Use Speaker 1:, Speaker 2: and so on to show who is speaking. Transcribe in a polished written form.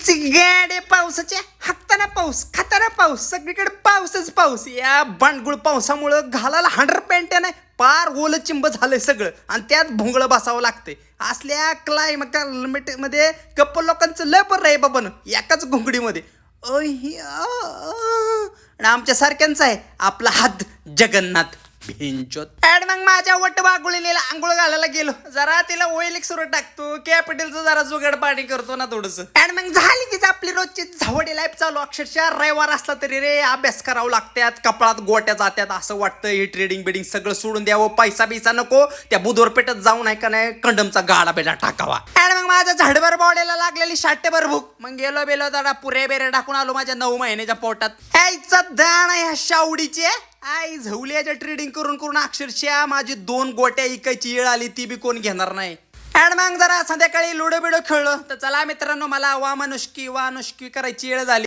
Speaker 1: आईची गाड्या पावसाच्या हाकताना पाऊस खाताना पाऊस सगळीकडे पाऊसच पाऊस. या बांडगुळ पावसामुळं घालायला 100 नाही पार ओलं चिंब झालंय सगळं आणि त्यात भोंगळं बसावं लागतंय. असल्या क्लायमेट मध्ये कप्पल लोकांचं लय पर आहे बाबा एकाच घोंगडीमध्ये. आणि आमच्या सारख्यांचा आहे आपला हात जगन्नाथ भिंचोत. मग माझ्या वट वागुळीला आंघोळ घालायला गेलो जरा तिला ऑइल सुरू टाकतो कॅपिटलचं जरा जुगाड पाणी करतो ना थोडस. आणि मग झाली की आपली रोजची झावडी लाईफ चालू. अक्षरशः रविवार असला तरी रे अभ्यास करावं लागतात कपाळात गोट्या जात्यात असं वाटतं हे ट्रेडिंग बिडिंग सगळं सोडून द्यावं पैसा बिसा नको त्या बुधवार पेठत जाऊन आहे का नाही कंडमचा गाडा बेडा टाकावा. आणि मग माझ्या झाडभर बावड्याला लागलेली शाटेभर भूक मग गेलो बेलो जरा पुरे बेरे टाकून आलो माझ्या 9 महिन्याच्या पोटात. यायचा दाण ह्या शावडीचे आई झवल्याच्या ट्रेडिंग करून करून अक्षरशः माझी 2 गोट्या इकायची वेळ आली ती बी कोण घेणार नाही. आणि मग जरा संध्याकाळी लुडो बिडो खेळलो तर चला मित्रांनो मला वानुष्की करायची वेळ झाली.